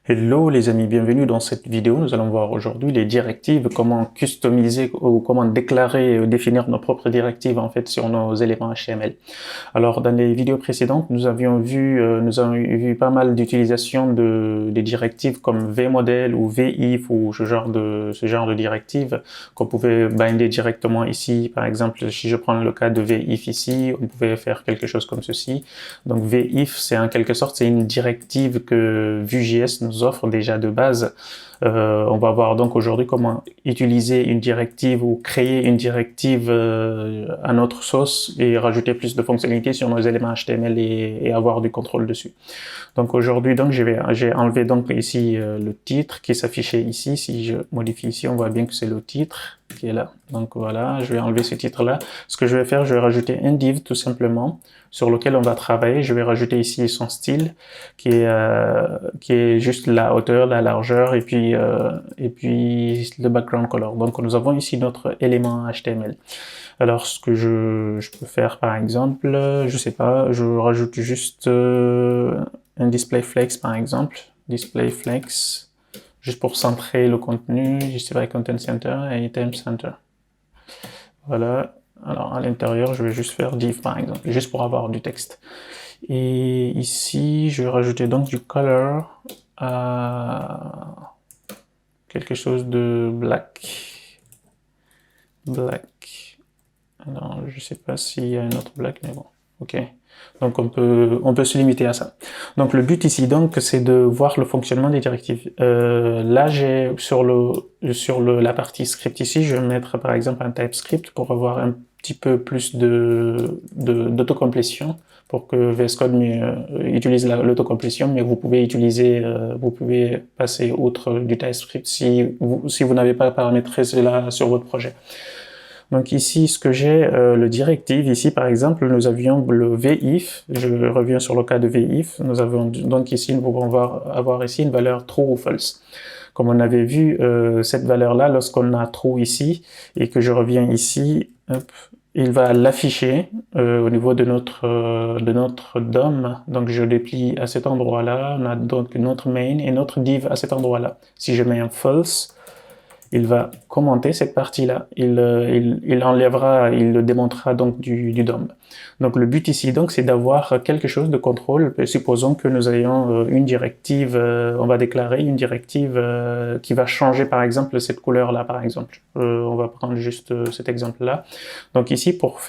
Hello les amis, bienvenue dans cette vidéo. Nous allons voir aujourd'hui les directives, comment customiser ou comment déclarer, définir nos propres directives en fait sur nos éléments HTML. Alors dans les vidéos précédentes, nous avons vu pas mal d'utilisation des directives comme vmodel ou vif ou ce genre de directives qu'on pouvait binder directement ici. Par exemple, si je prends le cas de vif ici, on pouvait faire quelque chose comme ceci. Donc vif, c'est en quelque sorte, c'est une directive que Vue.js nous offre déjà de base. On va voir donc aujourd'hui comment utiliser une directive ou créer une directive à notre sauce et rajouter plus de fonctionnalités sur nos éléments HTML et avoir du contrôle dessus. Donc aujourd'hui, donc j'ai enlevé donc ici le titre qui s'affichait ici. Si je modifie ici, on voit bien que c'est le titre qui est là. Donc voilà, je vais enlever ce titre-là. Ce que je vais faire, je vais rajouter un div tout simplement sur lequel on va travailler. Je vais rajouter ici son style qui est juste la hauteur, la largeur et puis le background color. Donc nous avons ici notre élément HTML. Alors ce que je peux faire par exemple, je sais pas, je rajoute juste un display flex par exemple, display flex, juste pour centrer le contenu, justify content center et item center. Voilà. Alors à l'intérieur, je vais juste faire div par exemple, juste pour avoir du texte. Et ici, je vais rajouter donc du color à quelque chose de black. Black. Alors, je sais pas s'il y a un autre black, mais bon. Ok. Donc on peut se limiter à ça. Donc le but ici donc c'est de voir le fonctionnement des directives. Là j'ai sur la partie script ici, je vais mettre par exemple un TypeScript pour avoir un petit peu plus d'autocomplétion pour que VS Code utilise l'autocomplétion, mais vous pouvez vous pouvez passer outre du TypeScript si vous n'avez pas paramétré cela sur votre projet. Donc ici, ce que j'ai, le directive, ici par exemple, nous avions le vif, je reviens sur le cas de vif, nous avons donc ici, nous pouvons avoir ici une valeur true ou false. Comme on avait vu, cette valeur-là, lorsqu'on a true ici, et que je reviens ici, hop, il va l'afficher au niveau de notre DOM. Donc je déplie à cet endroit-là, on a donc notre main et notre div à cet endroit-là. Si je mets un false, il va commenter cette partie-là, il enlèvera, il le démontera donc du DOM. Donc le but ici donc c'est d'avoir quelque chose de contrôle. Supposons que nous ayons une directive, on va déclarer une directive qui va changer par exemple cette couleur-là par exemple. On va prendre juste cet exemple-là. Donc ici pour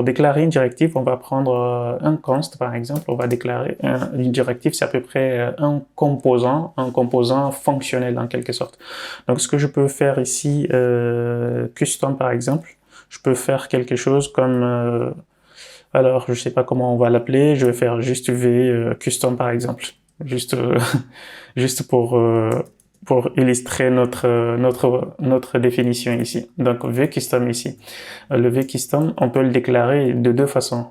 déclarer une directive, on va prendre un const par exemple, on va déclarer une directive, c'est à peu près un composant fonctionnel en quelque sorte. Donc ce que je peux faire ici, custom par exemple, je peux faire quelque chose comme, alors je sais pas comment on va l'appeler, je vais faire juste v custom par exemple, juste juste pour illustrer notre définition ici. Donc vcustom ici. Le vcustom, on peut le déclarer de deux façons.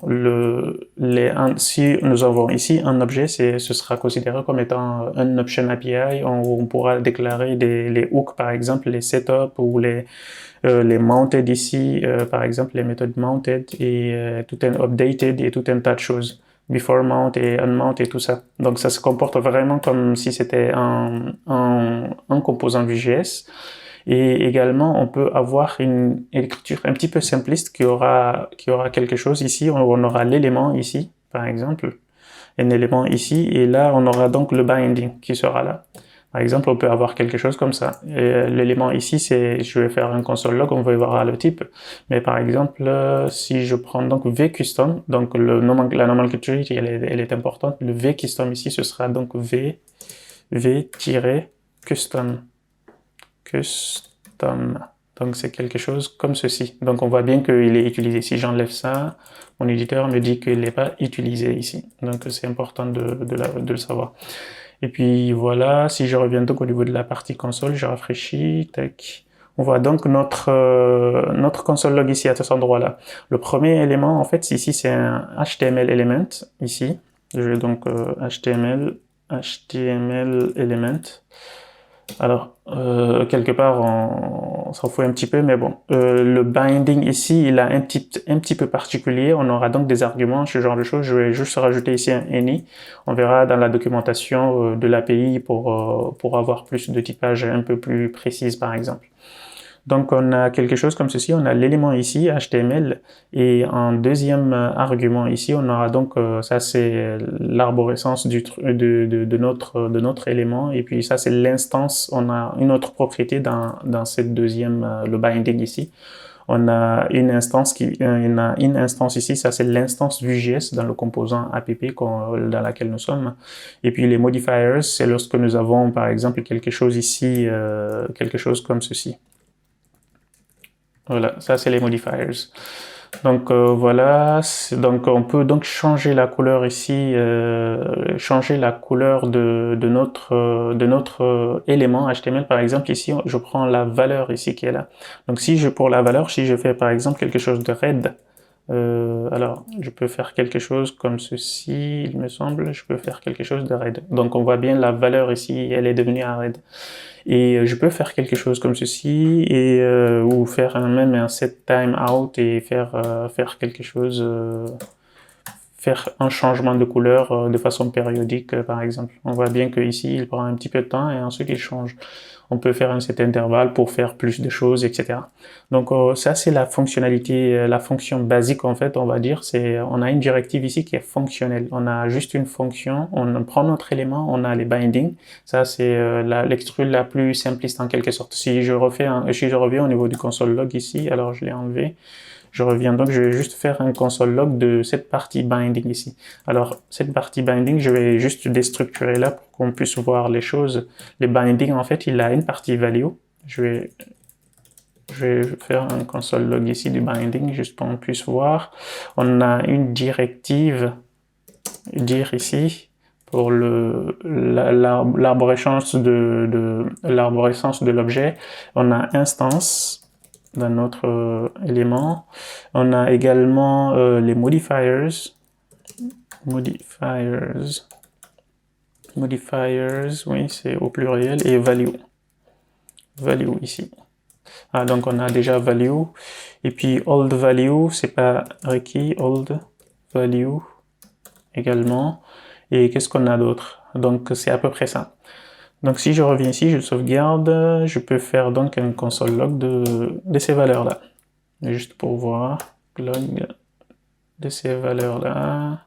Si nous avons ici un objet, ce sera considéré comme étant un option API, où on pourra déclarer les hooks par exemple, les setup ou les mounted ici, par exemple les méthodes mounted et tout un updated et tout un tas de choses. Before mount et unmount et tout ça. Donc ça se comporte vraiment comme si c'était un composant Vue.js. Et également, on peut avoir une écriture un petit peu simpliste qui aura quelque chose ici. On aura l'élément ici, par exemple, un élément ici, et là, on aura donc le binding qui sera là. Par exemple, on peut avoir quelque chose comme ça. L'élément ici, je vais faire un console log, on va voir le type. Mais par exemple, si je prends donc vcustom, donc la nomenclature, elle est importante. Le vcustom ici, ce sera donc v-custom. Custom. Donc c'est quelque chose comme ceci. Donc on voit bien qu'il est utilisé. Si j'enlève ça, mon éditeur me dit qu'il n'est pas utilisé ici. Donc c'est important de le savoir. Et puis voilà, si je reviens donc au niveau de la partie console, je rafraîchis, tac. On voit donc notre console log ici à cet endroit-là. Le premier élément, en fait, ici, c'est un HTML element, ici. Je vais donc HTML element. Alors, quelque part, on s'en fout un petit peu, mais bon. Le binding ici, il a un petit peu particulier. On aura donc des arguments, ce genre de choses. Je vais juste rajouter ici un any. On verra dans la documentation de l'API pour avoir plus de typage un peu plus précis, par exemple. Donc, on a quelque chose comme ceci. On a l'élément ici, HTML, et en deuxième argument ici, on aura donc, ça c'est l'arborescence de notre élément, et puis ça c'est l'instance. On a une autre propriété dans cette deuxième, le binding ici. On a une instance une instance ici, ça c'est l'instance Vue.js dans le composant app dans laquelle nous sommes. Et puis les modifiers, c'est lorsque nous avons par exemple quelque chose ici, quelque chose comme ceci. Voilà, ça c'est les modifiers. Donc voilà, donc on peut donc changer la couleur ici, changer la couleur de notre élément HTML. Par exemple ici, je prends la valeur ici qui est là. Donc pour la valeur, si je fais par exemple quelque chose de red, alors je peux faire quelque chose comme ceci, il me semble, je peux faire quelque chose de red. Donc on voit bien la valeur ici, elle est devenue un red. Et je peux faire quelque chose comme ceci, et ou faire même un set time out et faire quelque chose, faire un changement de couleur de façon périodique, par exemple. On voit bien que ici il prend un petit peu de temps et ensuite il change. On peut faire un cet intervalle pour faire plus de choses, etc. Donc ça c'est la fonctionnalité, la fonction basique en fait, on va dire. On a une directive ici qui est fonctionnelle. On a juste une fonction, on prend notre élément, on a les bindings. Ça c'est l'extrude la plus simpliste en quelque sorte. Si je reviens au niveau du console log ici, alors je l'ai enlevé. Je reviens donc, je vais juste faire un console log de cette partie binding ici. Alors, cette partie binding, je vais juste déstructurer là pour qu'on puisse voir les choses. Les bindings, en fait, il a une partie value. Je vais faire un console log ici du binding, juste pour qu'on puisse voir. On a une directive dir ici pour l'arborescence de l'objet. On a instance dans notre élément. On a également les modifiers. Modifiers, oui, c'est au pluriel, et value. Value ici. Ah, donc on a déjà value. Et puis old value, c'est pas requis, old value également. Et qu'est-ce qu'on a d'autre? Donc c'est à peu près ça. Donc si je reviens ici, je sauvegarde, je peux faire donc un console log de ces valeurs-là. Juste pour voir, log de ces valeurs-là.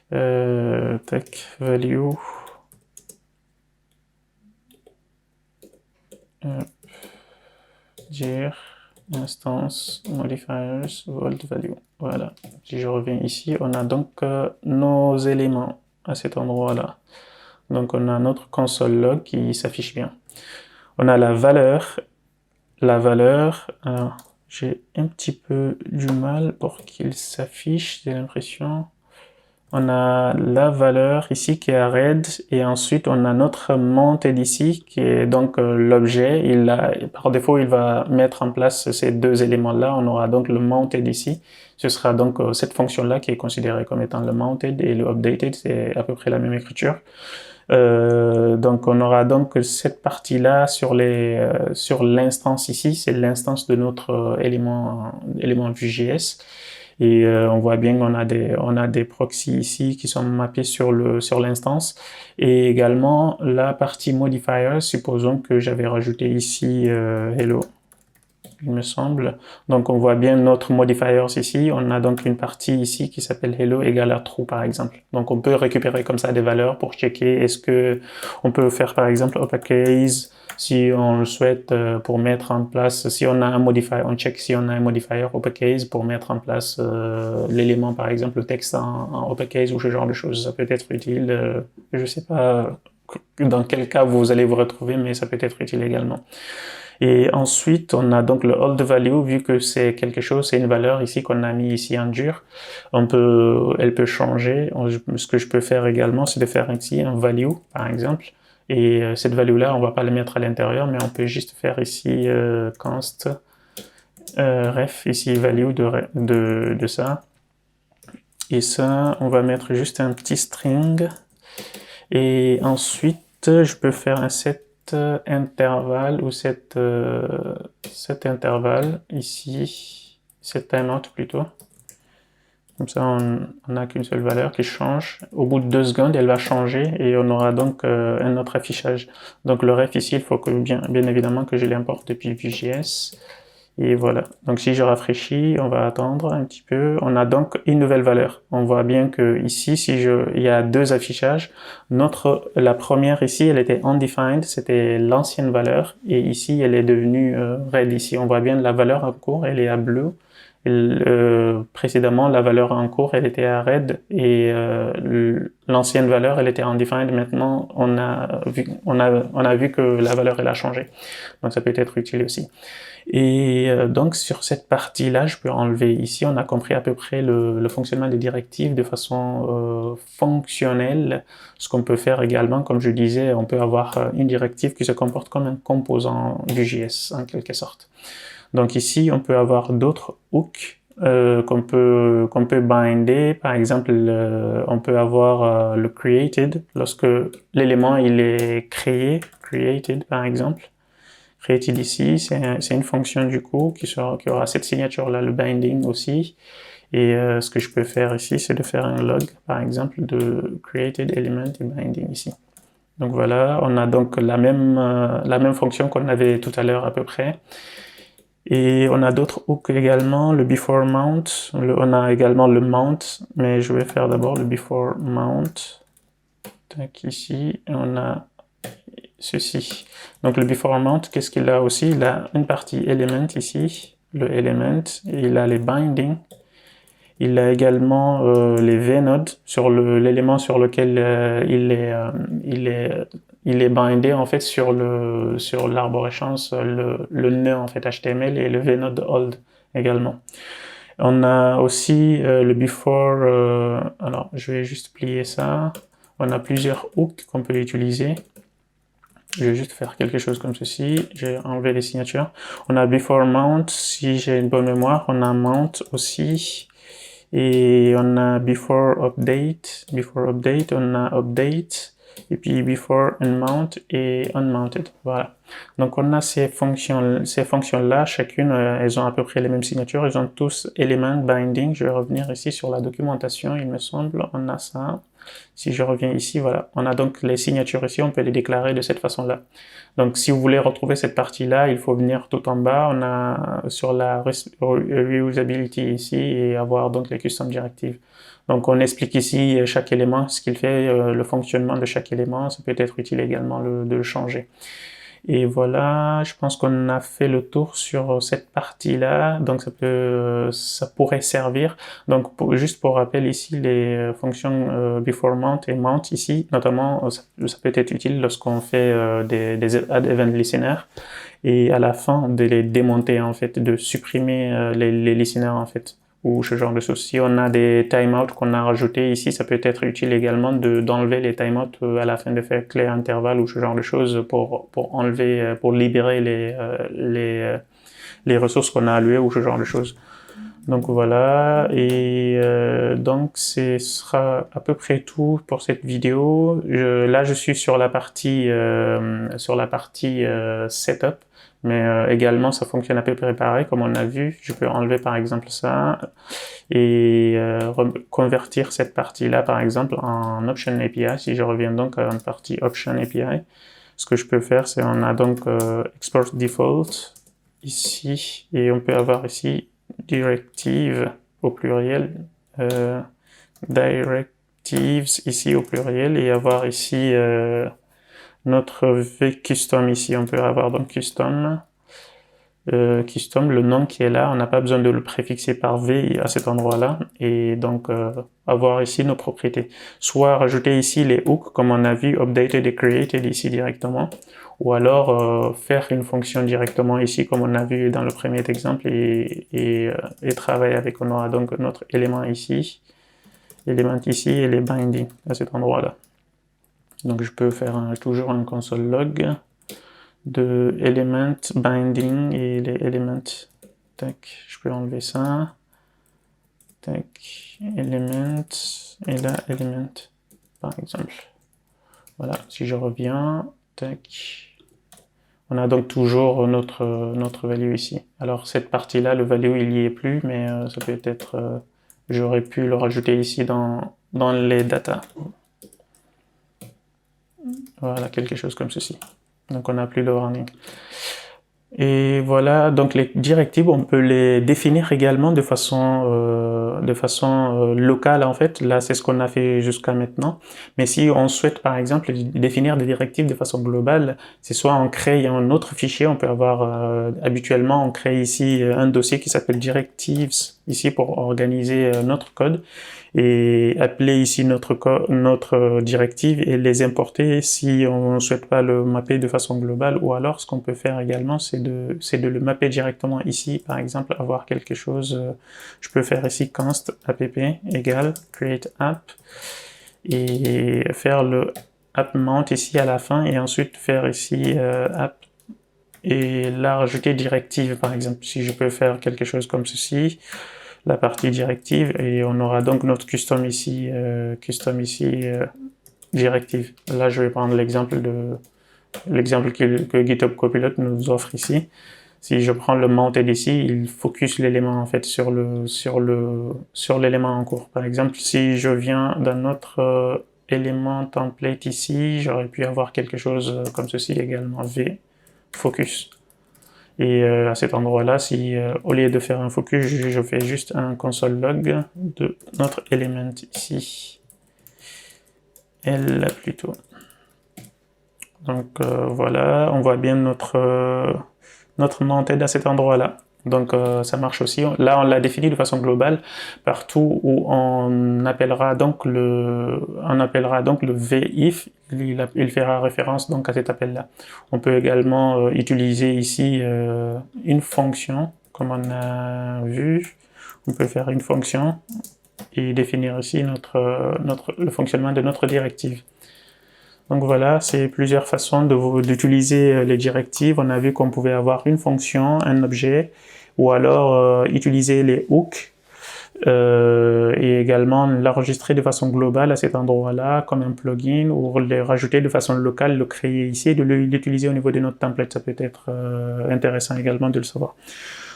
Tac, value. Dir, instance, modifiers, vault value. Voilà. Si je reviens ici, on a donc nos éléments à cet endroit-là. Donc on a notre console log qui s'affiche bien. On a la valeur. La valeur, j'ai un petit peu du mal pour qu'il s'affiche, j'ai l'impression. On a la valeur ici qui est red, et ensuite on a notre mounted ici qui est donc l'objet. Par défaut, il va mettre en place ces deux éléments-là. On aura donc le mounted ici. Ce sera donc cette fonction-là qui est considérée comme étant le mounted, et le updated, c'est à peu près la même écriture. Donc on aura donc cette partie-là sur l'instance ici, c'est l'instance de notre élément Vue.js. Et on voit bien qu'on a des proxys ici qui sont mappés sur l'instance. Et également la partie modifier, supposons que j'avais rajouté ici hello, il me semble. Donc on voit bien notre modifiers ici. On a donc une partie ici qui s'appelle hello égale à true par exemple. Donc on peut récupérer comme ça des valeurs pour checker. Est-ce que on peut faire par exemple uppercase si on le souhaite, pour mettre en place, si on a un modifier, on check si on a un modifier uppercase pour mettre en place l'élément, par exemple le texte en uppercase ou ce genre de choses. Ça peut être utile. Je sais pas dans quel cas vous allez vous retrouver, mais ça peut être utile également. Et ensuite, on a donc le old value, vu que c'est quelque chose, c'est une valeur ici qu'on a mis ici en dur. Elle peut changer. Ce que je peux faire également, c'est de faire ici un value, par exemple. Et cette value-là, on va pas la mettre à l'intérieur, mais on peut juste faire ici const ref, ici value de ça. Et ça, on va mettre juste un petit string. Et ensuite, je peux faire un set intervalle ou cet intervalle ici, cette timeout plutôt. Comme ça, on n'a qu'une seule valeur qui change. Au bout de 2 secondes, elle va changer et on aura donc un autre affichage. Donc le ref ici, il faut que bien évidemment que je l'importe depuis Vue.js. Et voilà. Donc si je rafraîchis, on va attendre un petit peu. On a donc une nouvelle valeur. On voit bien que ici, il y a 2 affichages. La première ici, elle était undefined, c'était l'ancienne valeur. Et ici, elle est devenue red. Ici, on voit bien la valeur en cours, elle est à blue. Précédemment, la valeur en cours, elle était à red et l'ancienne valeur, elle était undefined. Maintenant, on a vu que la valeur, elle a changé. Donc, ça peut être utile aussi. Et donc, sur cette partie-là, je peux enlever ici. On a compris à peu près le fonctionnement des directives de façon fonctionnelle. Ce qu'on peut faire également, comme je disais, on peut avoir une directive qui se comporte comme un composant Vue.js, en quelque sorte. Donc ici, on peut avoir d'autres hooks qu'on peut binder. Par exemple, on peut avoir le created lorsque l'élément il est créé, created par exemple. Created ici, c'est une fonction du coup qui aura cette signature là, le binding aussi. Et ce que je peux faire ici, c'est de faire un log par exemple de created element et binding ici. Donc voilà, on a donc la même fonction qu'on avait tout à l'heure à peu près. Et on a d'autres hooks également, le before mount, on a également le mount, mais je vais faire d'abord le before mount. Tac, ici, et on a ceci. Donc le before mount, qu'est-ce qu'il a aussi? Il a une partie element ici, le element, et il a les bindings. Il a également les vnodes sur l'élément sur lequel il est bindé en fait sur l'arborescence, le nœud en fait HTML et le vnode hold également. On a aussi le before, alors je vais juste plier ça. On a plusieurs hooks qu'on peut utiliser. Je vais juste faire quelque chose comme ceci. J'ai enlevé les signatures. On a before mount, si j'ai une bonne mémoire. On a mount aussi. Et on a before update, on a update, et puis before unmount et unmounted. Voilà. Donc on a ces fonctions-là, chacune, elles ont à peu près les mêmes signatures, elles ont tous element binding. Je vais revenir ici sur la documentation, il me semble, on a ça. Si je reviens ici, voilà, on a donc les signatures ici, on peut les déclarer de cette façon-là. Donc si vous voulez retrouver cette partie-là, il faut venir tout en bas, on a sur la reusability ici et avoir donc les custom directives. Donc on explique ici chaque élément, ce qu'il fait, le fonctionnement de chaque élément, ça peut être utile également de le changer. Et voilà, je pense qu'on a fait le tour sur cette partie-là, donc ça pourrait servir. Donc juste pour rappel ici, les fonctions before mount et mount ici, notamment ça peut être utile lorsqu'on fait des add event listeners et à la fin de les démonter en fait, de supprimer les listeners en fait, ou ce genre de choses. Si on a des timeouts qu'on a rajoutés ici, ça peut être utile également d'enlever les timeouts à la fin de faire clé intervalle ou ce genre de choses pour enlever, pour libérer les ressources qu'on a allouées ou ce genre de choses. Donc voilà, et donc ce sera à peu près tout pour cette vidéo. Là je suis sur la partie setup, mais également ça fonctionne à peu près pareil comme on a vu. Je peux enlever par exemple ça et convertir cette partie-là par exemple en Option API. Si je reviens donc à une partie Option API, ce que je peux faire c'est on a donc Export Default ici et on peut avoir ici directive au pluriel, directives ici au pluriel et avoir ici notre v custom ici, on peut avoir donc custom, le nom qui est là, on n'a pas besoin de le préfixer par v à cet endroit-là et donc avoir ici nos propriétés. Soit rajouter ici les hooks comme on a vu, updated et created ici directement, ou alors faire une fonction directement ici comme on a vu dans le premier exemple et travailler avec, on aura donc notre élément ici et les bindings à cet endroit-là. Donc je peux faire toujours un console log de element binding et les elements. Tac, je peux enlever ça. Tac, element et là element par exemple. Voilà, si je reviens, tac, On a donc toujours notre value ici. Alors cette partie-là, le value, il n'y est plus, mais ça peut être... j'aurais pu le rajouter ici dans les data. Voilà, quelque chose comme ceci. Donc on n'a plus le warning. Et voilà, donc les directives, on peut les définir également de façon locale en fait. Là, c'est ce qu'on a fait jusqu'à maintenant. Mais si on souhaite par exemple définir des directives de façon globale, c'est soit on crée un autre fichier, on peut avoir habituellement on crée ici un dossier qui s'appelle directives ici pour organiser notre code et appeler ici notre directive et les importer si on ne souhaite pas le mapper de façon globale, ou alors ce qu'on peut faire également c'est de le mapper directement ici, par exemple avoir quelque chose, je peux faire ici const app égale create app et faire le app mount ici à la fin et ensuite faire ici app et là rajouter directive par exemple. Si je peux faire quelque chose comme ceci, la partie directive, et on aura donc notre custom ici directive. Là, je vais prendre l'exemple que GitHub Copilot nous offre ici. Si je prends le mounted ici, il focus l'élément en fait sur l'élément en cours. Par exemple, si je viens d'un autre élément template ici, j'aurais pu avoir quelque chose comme ceci également, v focus. Et à cet endroit-là, si au lieu de faire un focus, je fais juste un console log de notre element ici, L plutôt. Donc voilà, on voit bien notre mounted à cet endroit-là. Donc ça marche aussi. Là, on l'a défini de façon globale partout où on appellera donc le v-if, il fera référence donc à cet appel-là. On peut également utiliser ici une fonction, comme on a vu. On peut faire une fonction et définir ici le fonctionnement de notre directive. Donc voilà, c'est plusieurs façons d'utiliser les directives. On a vu qu'on pouvait avoir une fonction, un objet, ou alors utiliser les hooks et également l'enregistrer de façon globale à cet endroit-là comme un plugin, ou les rajouter de façon locale, le créer ici et de l'utiliser au niveau de notre template. Ça peut être intéressant également de le savoir.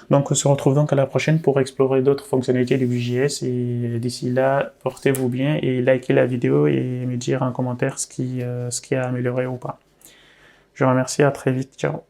Donc on se retrouve donc à la prochaine pour explorer d'autres fonctionnalités de Vue.js, et d'ici là, portez-vous bien et likez la vidéo et me dire en commentaire ce qui a amélioré ou pas. Je vous remercie, à très vite, ciao.